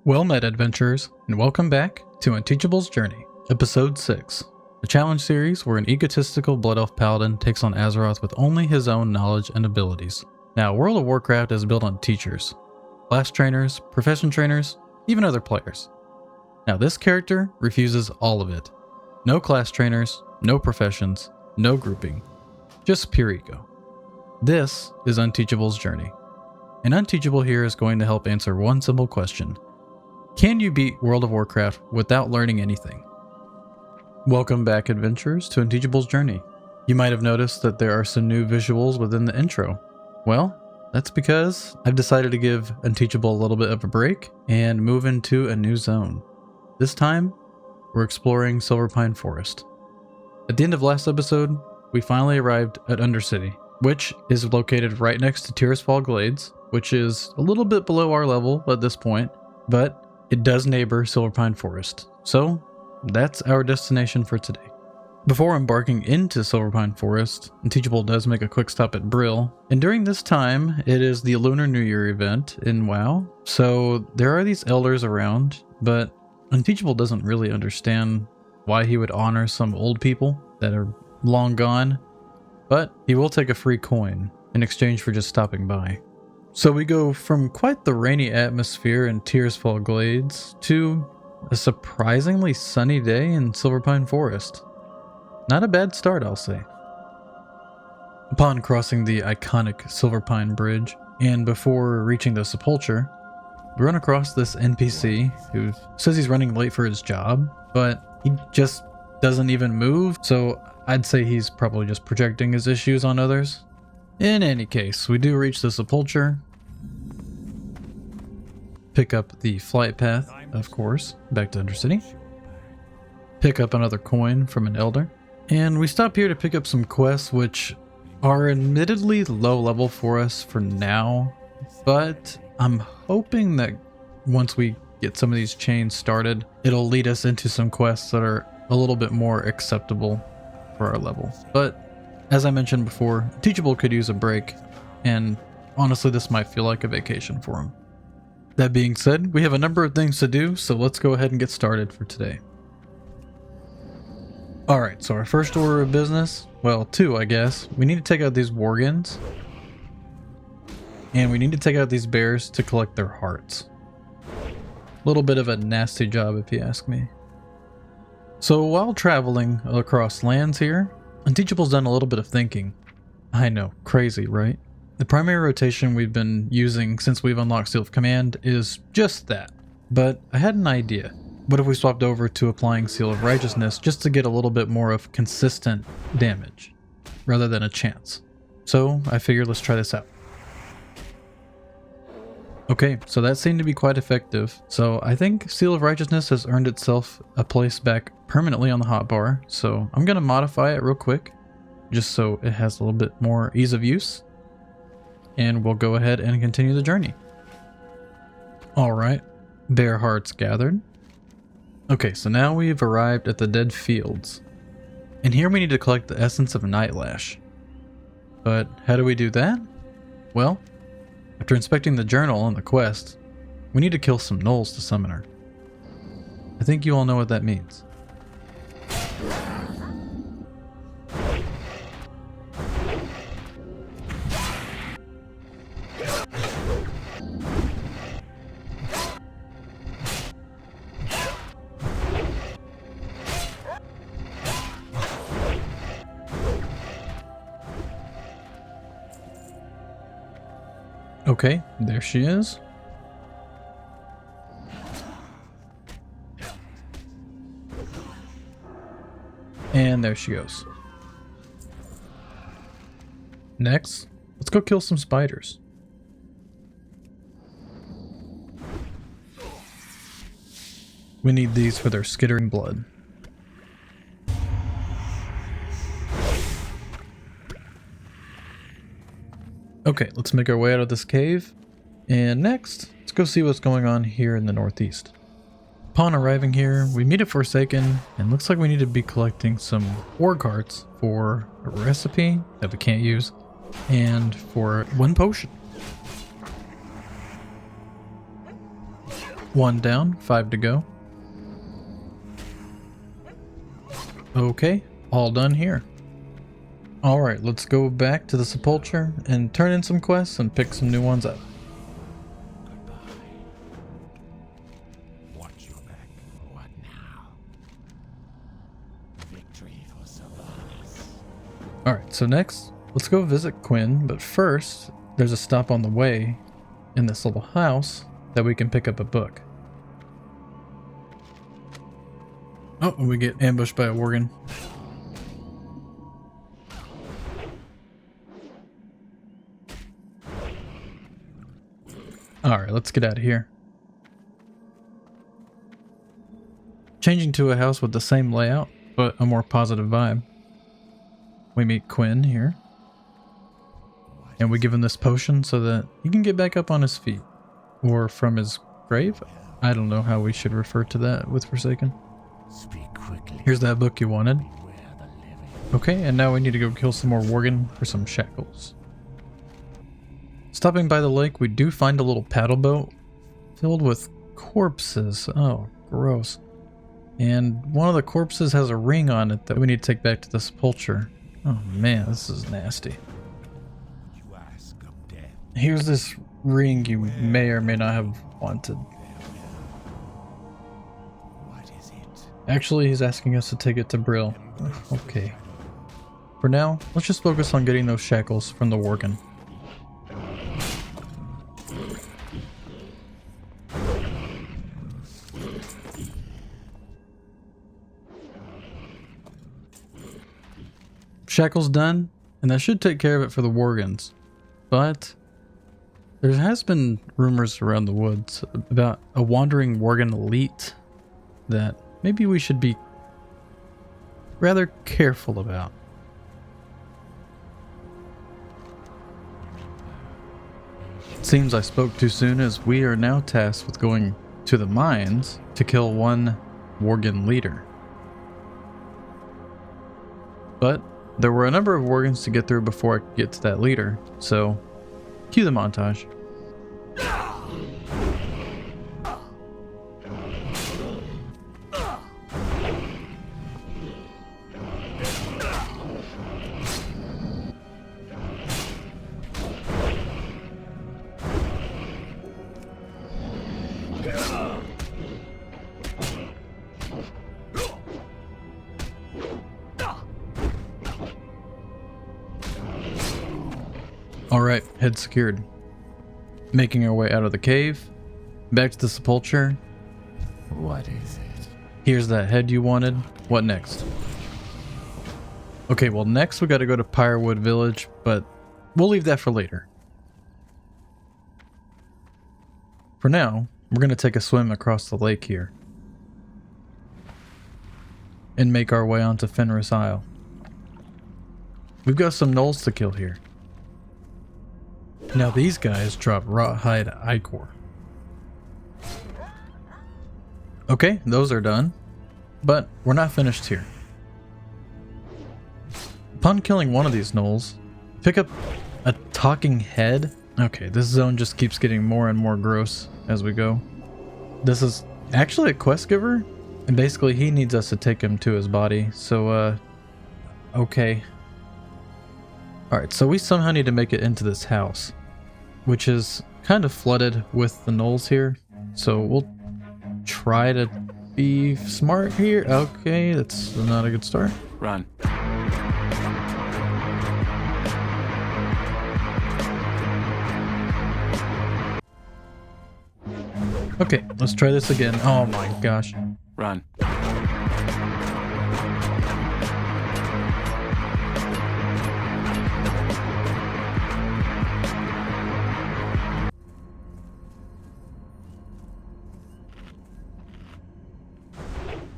Well met, adventurers, and welcome back to Unteachable's Journey, Episode 6, a challenge series where an egotistical Blood Elf Paladin takes on Azeroth with only his own knowledge and abilities. Now, World of Warcraft is built on teachers, class trainers, profession trainers, even other players. Now, this character refuses all of it. No class trainers, no professions, no grouping, just pure ego. This is Unteachable's Journey. And Unteachable here is going to help answer one simple question. Can you beat World of Warcraft without learning anything? Welcome back, adventurers, to Unteachable's Journey. You might have noticed that there are some new visuals within the intro. Well, that's because I've decided to give Unteachable a little bit of a break and move into a new zone. This time, we're exploring Silverpine Forest. At the end of last episode, we finally arrived at Undercity, which is located right next to Tirisfal Glades, which is a little bit below our level at this point, but it does neighbor Silverpine Forest, so that's our destination for today. Before embarking into Silverpine Forest, Unteachable does make a quick stop at Brill, and during this time, it is the Lunar New Year event in WoW, so there are these elders around, but Unteachable doesn't really understand why he would honor some old people that are long gone, but he will take a free coin in exchange for just stopping by. So we go from quite the rainy atmosphere in Tirisfal Glades to a surprisingly sunny day in Silverpine Forest. Not a bad start, I'll say. Upon crossing the iconic Silverpine Bridge, and before reaching the sepulchre, we run across this NPC who says he's running late for his job, but he just doesn't even move, so I'd say he's probably just projecting his issues on others. In any case, we do reach the sepulchre, pick up the flight path, of course, back to Undercity, pick up another coin from an elder, and we stop here to pick up some quests which are admittedly low level for us for now, but I'm hoping that once we get some of these chains started, it'll lead us into some quests that are a little bit more acceptable for our level. But as I mentioned before, Teachable could use a break, and honestly this might feel like a vacation for him. That being said, we have a number of things to do, so let's go ahead and get started for today. Alright, so our first order of business, well, two I guess, we need to take out these worgens, and we need to take out these bears to collect their hearts. A little bit of a nasty job if you ask me. So while traveling across lands here, Unteachable's done a little bit of thinking. I know, crazy, right? The primary rotation we've been using since we've unlocked Seal of Command is just that. But I had an idea. What if we swapped over to applying Seal of Righteousness just to get a little bit more of consistent damage, rather than a chance? So I figured let's try this out. Okay, so that seemed to be quite effective. So I think Seal of Righteousness has earned itself a place back permanently on the hotbar. So I'm going to modify it real quick, just so it has a little bit more ease of use. And we'll go ahead and continue the journey. Alright, bear hearts gathered. Okay, so now we've arrived at the Dead Fields. And here we need to collect the essence of Nightlash. But how do we do that? Well, after inspecting the journal and the quest, we need to kill some gnolls to summon her. I think you all know what that means. Okay, there she is. And there she goes. Next, let's go kill some spiders. We need these for their skittering blood. Okay, let's make our way out of this cave. And next, let's go see what's going on here in the northeast. Upon arriving here, we meet a Forsaken, and looks like we need to be collecting some org hearts for a recipe that we can't use, and for one potion. 1 down, 5 to go. Okay, all done here. Alright, let's go back to the sepulcher and turn in some quests and pick some new ones up. Watch your back. What now? Victory for Sylvanas. Alright, so next, let's go visit Quinn, but first, there's a stop on the way in this little house that we can pick up a book. Oh, and we get ambushed by a worgen. Alright, let's get out of here. Changing to a house with the same layout, but a more positive vibe. We meet Quinn here. And we give him this potion so that he can get back up on his feet. Or from his grave? I don't know how we should refer to that with Forsaken. Speak quickly. Here's that book you wanted. Beware the living. Okay, and now we need to go kill some more worgen for some shackles. Stopping by the lake, we do find a little paddle boat filled with corpses. Oh, gross. And one of the corpses has a ring on it that we need to take back to the sepulcher. Oh man, this is nasty. You ask of death. Here's this ring you may or may not have wanted. What is it? Actually, he's asking us to take it to Brill. Okay. For now, let's just focus on getting those shackles from the worgen. Shackles done, and that should take care of it for the worgens. But there has been rumors around the woods about a wandering worgen elite that maybe we should be rather careful about. It seems I spoke too soon, as we are now tasked with going to the mines to kill one worgen leader. But there were a number of worgens to get through before I could get to that leader, so cue the montage. Alright, head secured. Making our way out of the cave, back to the sepulcher. What is it? Here's that head you wanted. What next? Okay, well next we gotta go to Pyrewood Village, but we'll leave that for later. For now, we're gonna take a swim across the lake here and make our way onto Fenris Isle. We've got some gnolls to kill here. Now these guys drop rawhide ichor. Okay, those are done, but we're not finished here. Upon killing one of these gnolls, pick up a talking head. Okay, this zone just keeps getting more and more gross as we go. This is actually a quest giver, and basically he needs us to take him to his body, so okay. Alright, so we somehow need to make it into this house, which is kind of flooded with the gnolls here, so we'll try to be smart here. Okay, that's not a good start. Run. Okay, let's try this again. Oh my gosh. Run.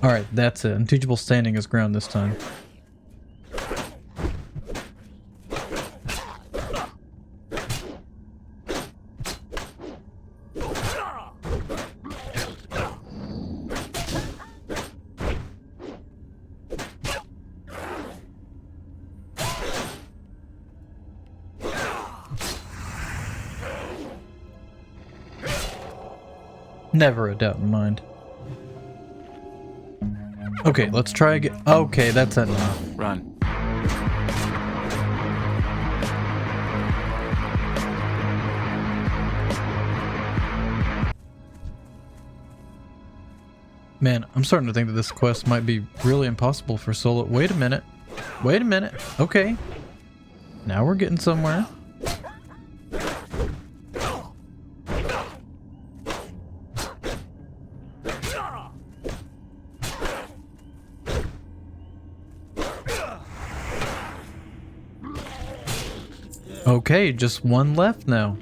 Alright, that's it. Unteachable standing his ground this time. Never a doubt in mind. Okay, let's try again. Okay, that's enough. Run. Man, I'm starting to think that this quest might be really impossible for solo. Wait a minute. Wait a minute. Okay. Now we're getting somewhere. Okay, just one left now.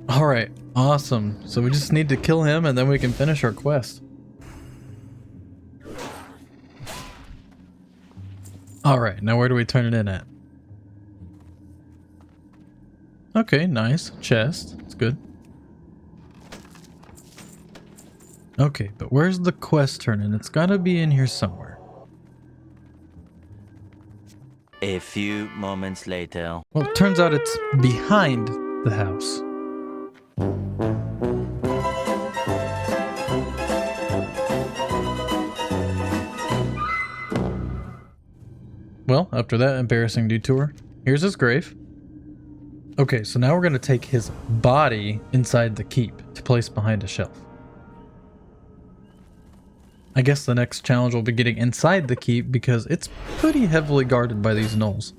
Alright, awesome. So we just need to kill him and then we can finish our quest. Alright, now where do we turn it in at? Okay, nice. Chest. It's good. Okay, but where's the quest turn in? It's gotta be in here somewhere. A few moments later. Well, it turns out it's behind the house. Well, after that embarrassing detour, here's his grave. Okay, so now we're going to take his body inside the keep to place behind a shelf. I guess the next challenge will be getting inside the keep because it's pretty heavily guarded by these gnolls.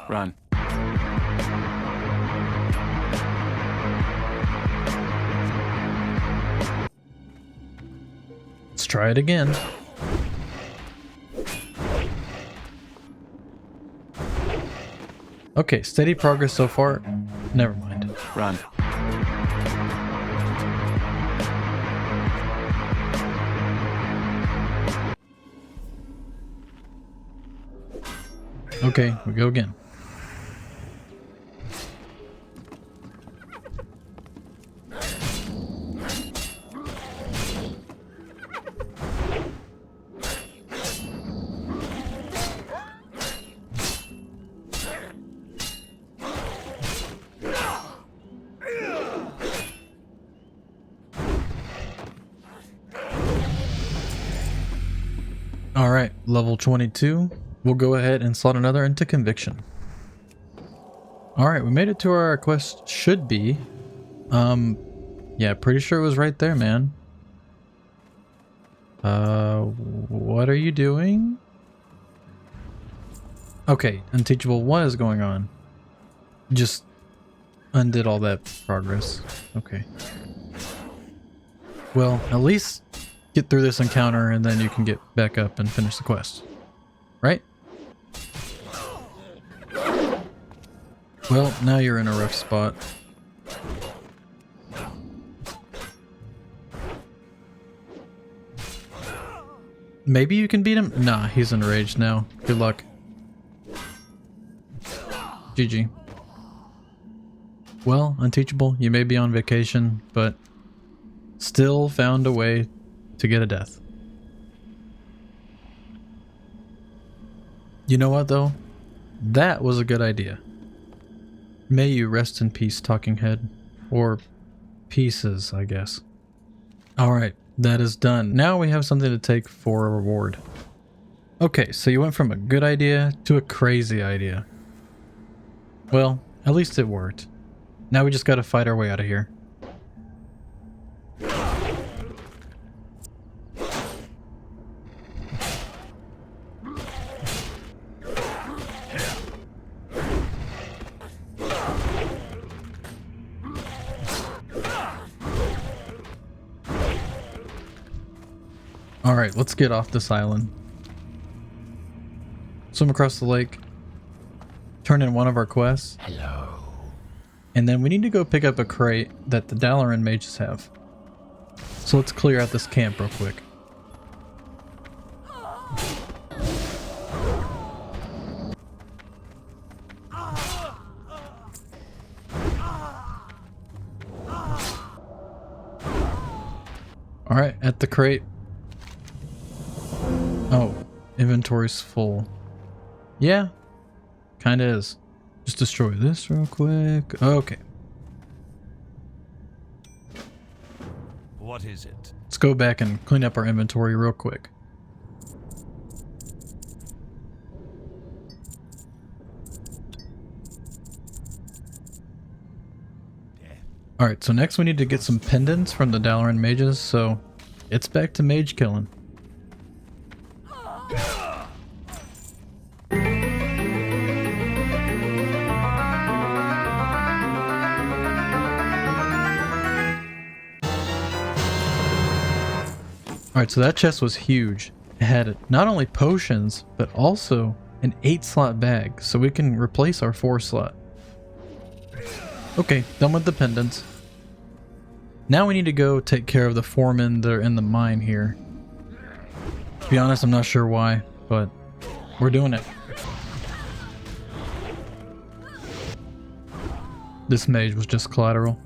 Run. Let's try it again. Okay, steady progress so far. Never mind. Run. Okay, we go again. Alright, level 22. We'll go ahead and slot another into conviction. Alright, we made it to where our quest should be. Yeah, pretty sure it was right there, man. What are you doing? Okay, Unteachable, what is going on? Just undid all that progress. Okay. Well, at least get through this encounter and then you can get back up and finish the quest. Right? Well, now you're in a rough spot. Maybe you can beat him? Nah, he's enraged now. Good luck. GG. Well, Unteachable, you may be on vacation, but still found a way to get a death. You know what, though? That was a good idea. May you rest in peace, talking head. Or pieces, I guess. Alright, that is done. Now we have something to take for a reward. Okay, so you went from a good idea to a crazy idea. Well, at least it worked. Now we just gotta fight our way out of here. Alright, let's get off this island. Swim across the lake. Turn in one of our quests. Hello. And then we need to go pick up a crate that the Dalaran mages have. So let's clear out this camp real quick. Alright, at the crate. Oh, inventory's full. Yeah, kinda is. Just destroy this real quick. Okay. What is it? Let's go back and clean up our inventory real quick. Alright, so next we need to get some pendants from the Dalaran mages, so it's back to mage killing. Alright, so that chest was huge. It had not only potions, but also an 8-slot bag, so we can replace our 4-slot. Okay, done with the pendants. Now we need to go take care of the foremen that are in the mine here. To be honest, I'm not sure why, but we're doing it. This mage was just collateral.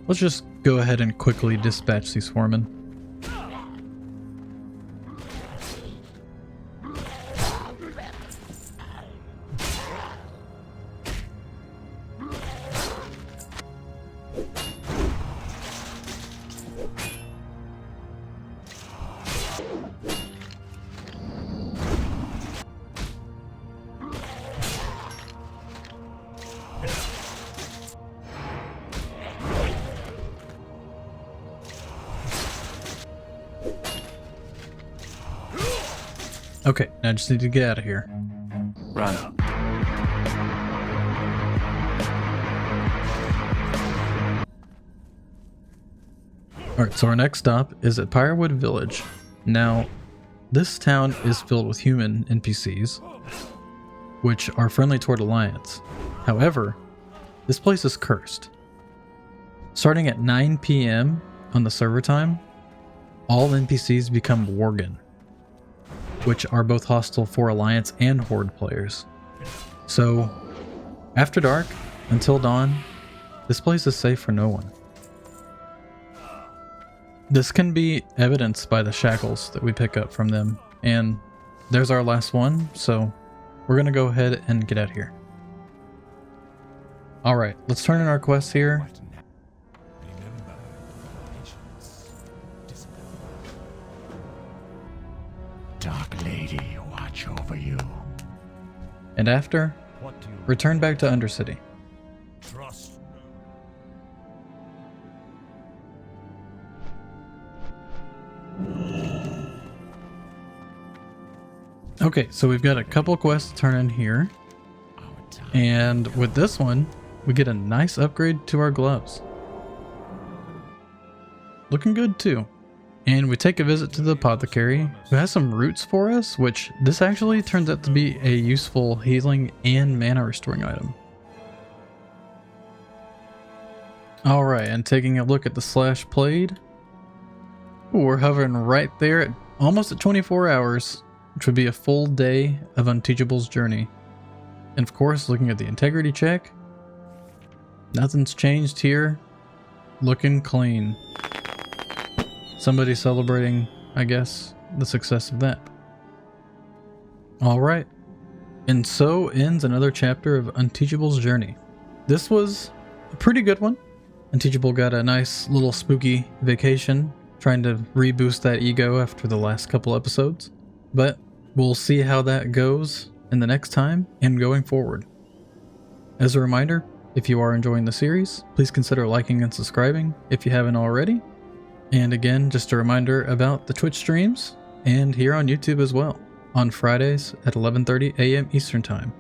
Let's just go ahead and quickly dispatch these foremen. Okay, now I just need to get out of here. Run. Alright, so our next stop is at Pyrewood Village. Now, this town is filled with human NPCs, which are friendly toward Alliance. However, this place is cursed. Starting at 9 PM on the server time, all NPCs become Worgen, which are both hostile for Alliance and Horde players. So, after dark, until dawn, this place is safe for no one. This can be evidenced by the shackles that we pick up from them, and there's our last one, so we're gonna go ahead and get out of here. Alright, let's turn in our quests here. Remember, patience, discipline. Dark Lady, watch over you. And after, What do you return back to Undercity. trust? Okay, so we've got a couple quests to turn in here, Our time. and with this one, we get a nice upgrade to our gloves. Looking good too. And we take a visit to the apothecary, who has some roots for us, which this actually turns out to be a useful healing and mana restoring item. Alright, and taking a look at the slash played, we're hovering right there at almost at 24 hours, which would be a full day of Unteachable's journey. And of course, looking at the integrity check, nothing's changed here. Looking clean. Somebody celebrating, I guess, the success of that. Alright. And so ends another chapter of Unteachable's journey. This was a pretty good one. Unteachable got a nice little spooky vacation, trying to reboost that ego after the last couple episodes. But we'll see how that goes in the next time and going forward. As a reminder, if you are enjoying the series, please consider liking and subscribing if you haven't already. And again, just a reminder about the Twitch streams and here on YouTube as well, on Fridays at 11:30 AM Eastern Time.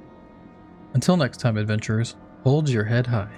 Until next time, adventurers, hold your head high.